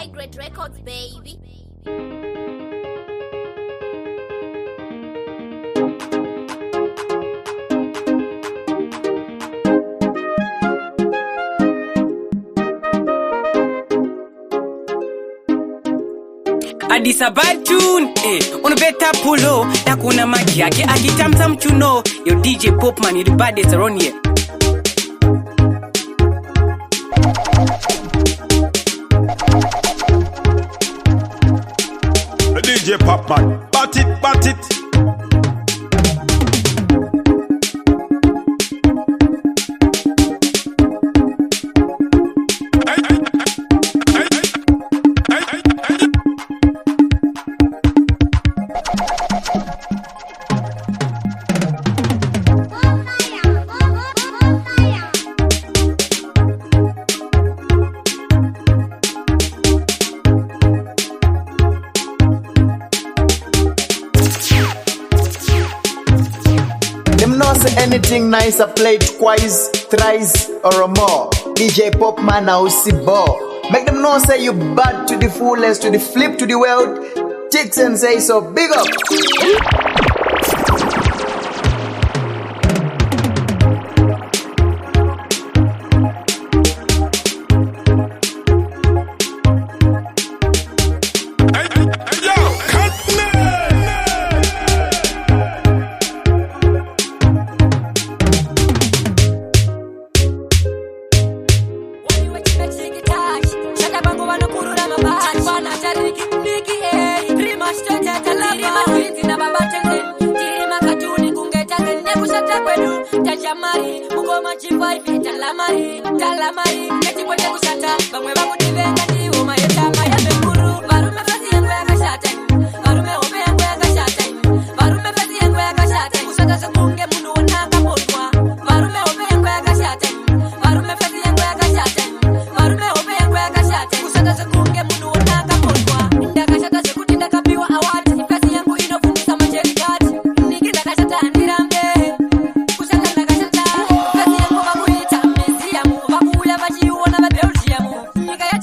high-grade records, baby. Addis a bad tune, on better pull takuna maji yake akitamza mchuno. Yo DJ POPMAN, you the baddest around here. DJ POPMAN, bat it. Anything nice, I play twice, thrice, or more. DJ POPMAN, I will see ball. Make them know say you bad to the fullest, to the flip, to the world. Ticks and say so. Big up. You wanna be Belgium?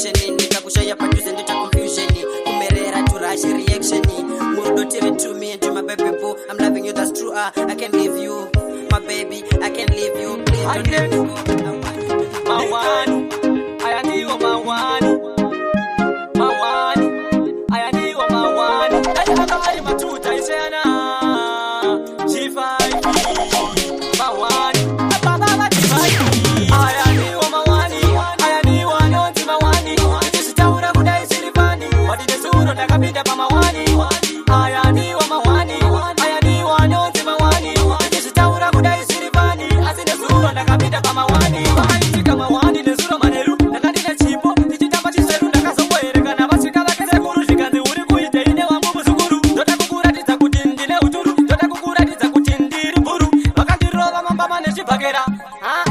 connection ndikakushaya padhuze ndita confusion kumerera to rush reaction murudo tiri to me and to my baby boo I'm loving you that's true I can't leave you my baby I can't leave you please don't let me go Mawani ayaniwa mawani mawani ayaniwa mawani ayakabali matuta isena G5 mawani ababa G5 ayaniwa mawani ayaniwa nonti mawani tisitaura kudai silivani wadidesuro ndakapinda pa mawani ayaniwa mawani ayaniwa nonti mawani tisitaura kudai silivani asidesuro ndakapinda pa mawani mawani nezuro maneru nakandina chimbo tichitamba chiseru ndakazoboerekana vasvika vakese kuru zvikanzi uri kuite ine wambo muzukuru ndoda kukuratidza kuti ndine uturu ndoda kukuratidza kuti ndiri mburu vakandirova mambama nechibhakera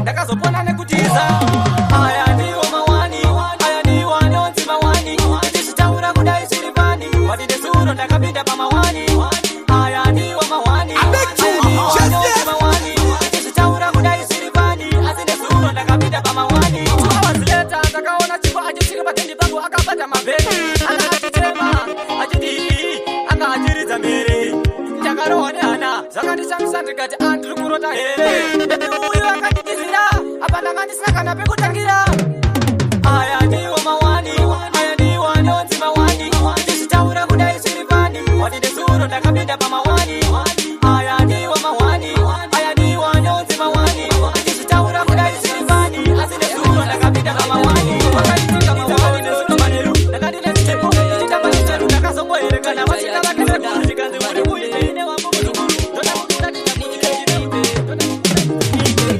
ndakazopona nekutiza aya ndiwo mawani aya ndiwo anonzi mawani tichitaura kudai zvirivani wati nezuro ndakapinda pamawani aya ndiwo mawani anonzi mawani tichitaura kudai zvirivani asi nezuro ndakapinda pamawani awazileta ndakaona chipo achisvika patendi pangu akabata mabheki akaachitema achidii akaachiridza mberi ndakarohwa nehana zvakandishamisa ndikati andiri kurota here bebi uyu akandidizira apa ndanga ndisina kana pekutangira aya ndiwo mawani aya ndiwo anonzi mawani tichitaura kudai zvirivani wati nezuro ndakapinda pamawani aya ndiwo mawani aya ndiwo anonzi mawani tichitaura kudai zvirivani asi nezuro ndakapinda pamawani wakaitika mawani nezuro maneru ndakadine chitepo tichitamba chicheru ndakazongoerekana vachika vakese kuru zvikanzi uri kuite ine wambo muzukuru ndoda kukuratidza kuti ndiribe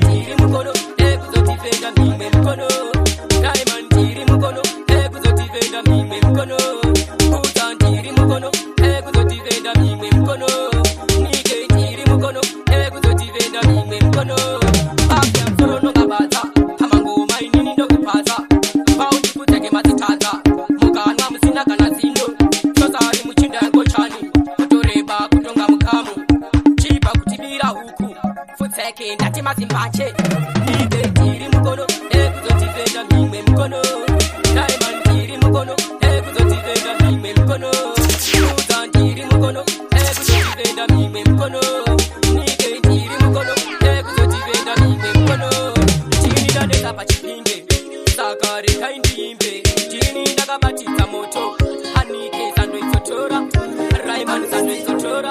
tiri mukono ekuzotifenda mimwe mukono RHYMAN tiri mukono ekuzotifenda mimwe mukono Zimdanc tiri mukono ekuzotifenda mimwe mukono Nike tiri mukono ekuzotifenda mimwe mukono Afya msoro nongabata pamangoma inini ndokupata pauti kuteke matitata mukanwa musina kana zindo sosari muchinda yangochani kutoreba kutonga mukamu chipa kutibira huku futseke ndati mazimbache Nike tiri mukono ekuzotifenda mimwe mukono RHYMAN tiri mukono ekuzotifenda mimwe mukono Zimdanc tiri mukono ekuzotifenda mimwe mukono Nike tiri mukono ekuzotifenda mimwe mukono chini ndaneka pachipinge saka rekai ndimbe chini ndakabatidza moto Anike sandoitsotora RHYMAN sandoitsotora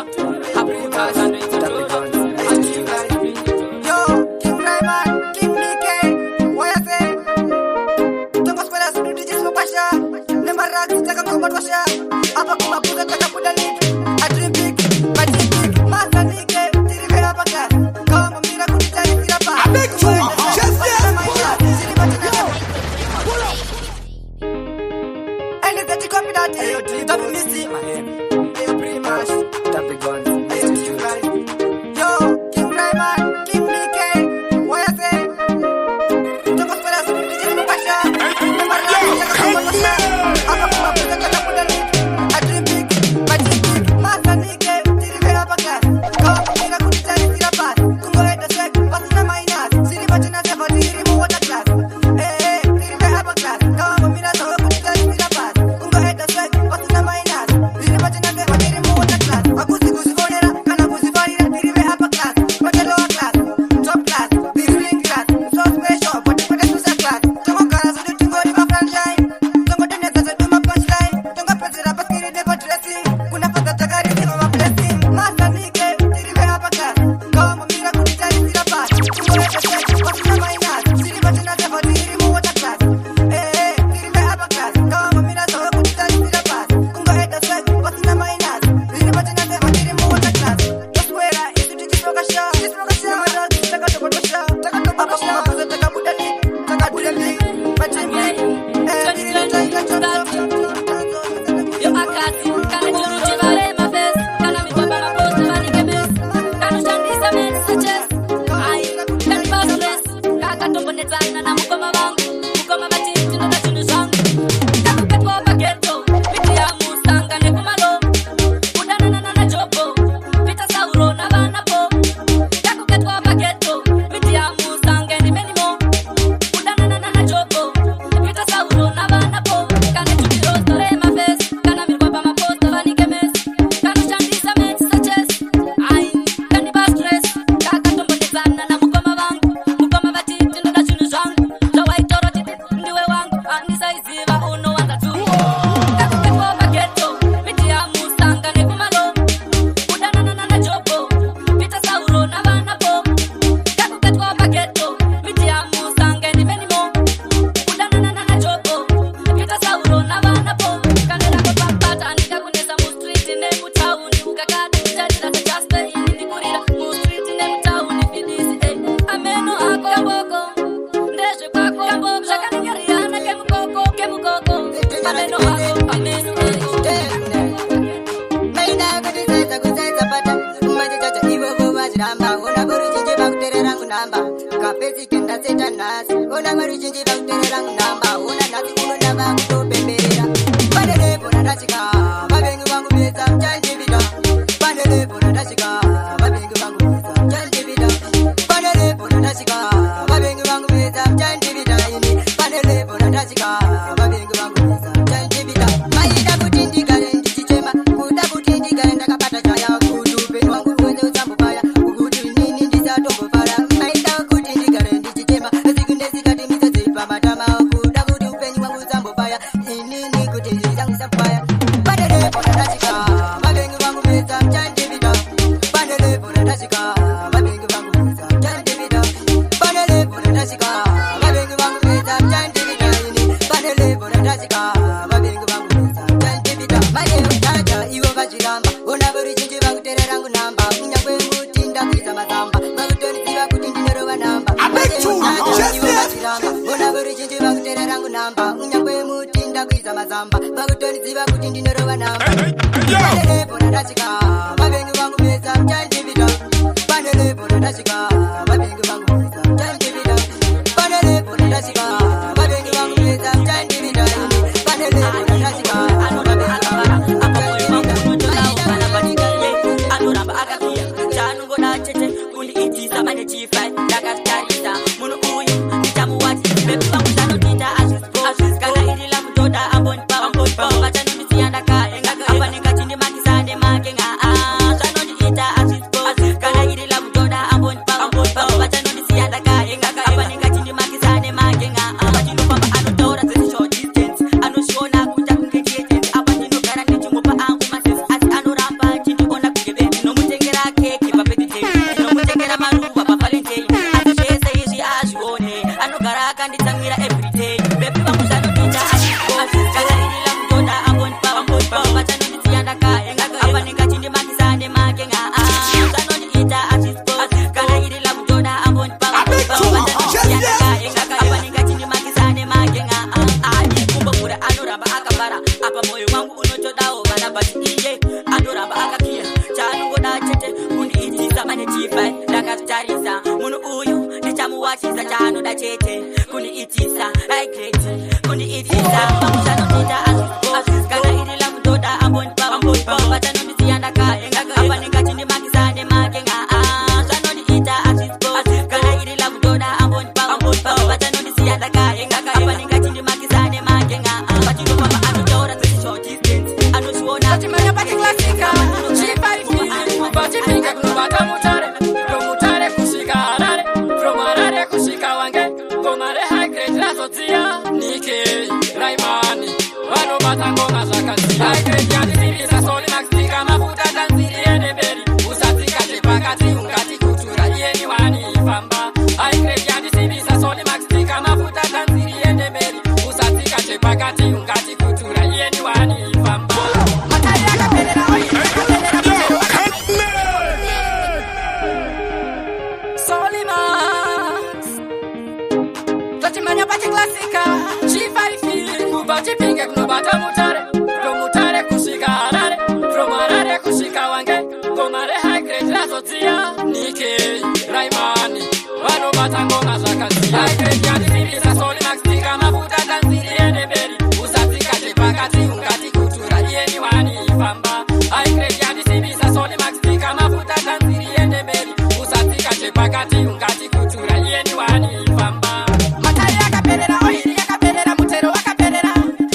aputa sandoitsotora Yo, King RHYMAN, King Nike, wayase tokospera sudu dijismo pasha nembaraki takamkombatwasha apa kumapuza takapuda nike adrimbik badrimbik masa nike tirivera paka kawambo mira kunitarisira pa and is that you copy that don't miss it hey pretty much tap the guns yo King RHYMAN King Nike wayase tokospera sudu dijismo pasha nembaraki takamkombatwasha apa kumapuza takapuda nike adrimbik badrimbik masa nike tirivera paka kawambo mira kunitarisira pa kungoenda sek pasina minus ziribachina sefa dirimu water class hey tirivera paka kawambo mira sawa kunitarisira pa kungoenda sek pasina minus ziribachina sefa dirimu water class akusi kusikoni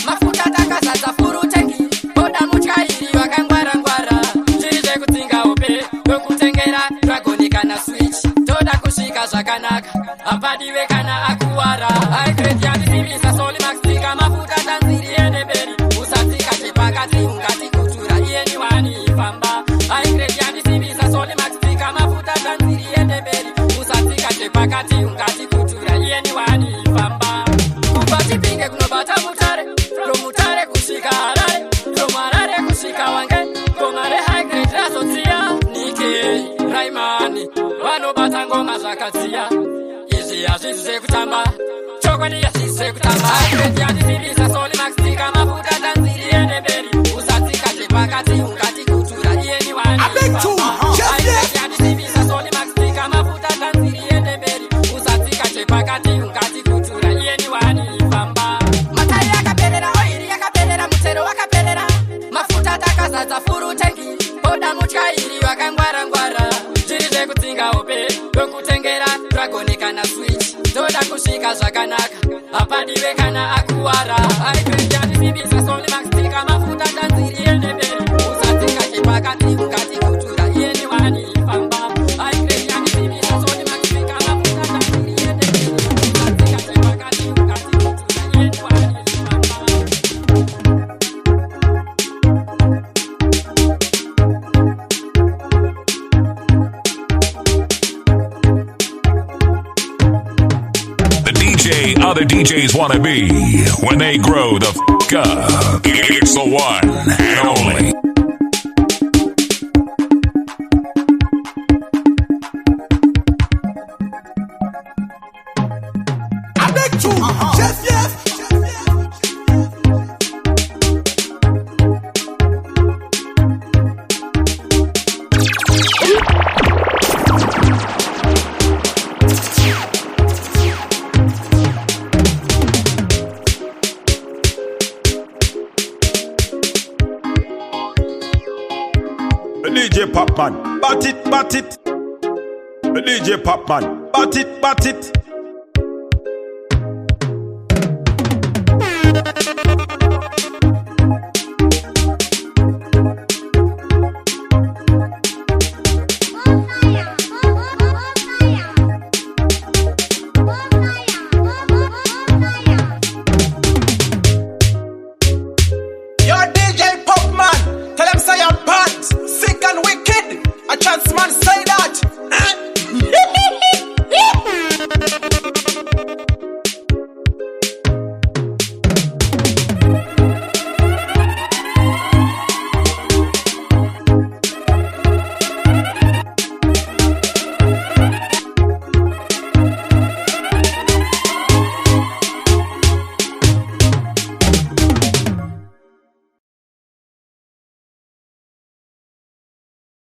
Mafuta zvakadziya izvi hazvisi zvekutamba chokwadi hazvisi zvekutamba ndiyandiziviza soli maxtika mafuta tanziri ende mberi usatsika chepakati ungati kutura iyeni wani ndiyandiziviza soli maxtika mafuta tanziri ende mberi usatsika chepakati ungati kutura iyeni wani famba matari yakaperera oiri yakaperera mutsero wakaperera mafuta takazadza furu tengi boda mutyairi wakangwara-ngwara zviri zvekutsinga hope dokutengera dragoni kana switch toda kusvika zvakanaka hapadiwe kana akuwara aikwediandisivisa soli maxtika mafuta tanziri ende mberi usatsika chepakati ungati kutura iyeni wani famba aikwediandisivisa soli maxtika mafuta tanziri ende mberi usatsika chepakati ungati kutura iyeni wani famba. Other DJs wanna be when they grow the f*** up. It's the one and only. I beg you, yes. DJ POPMAN, bat it. DJ POPMAN, bat it.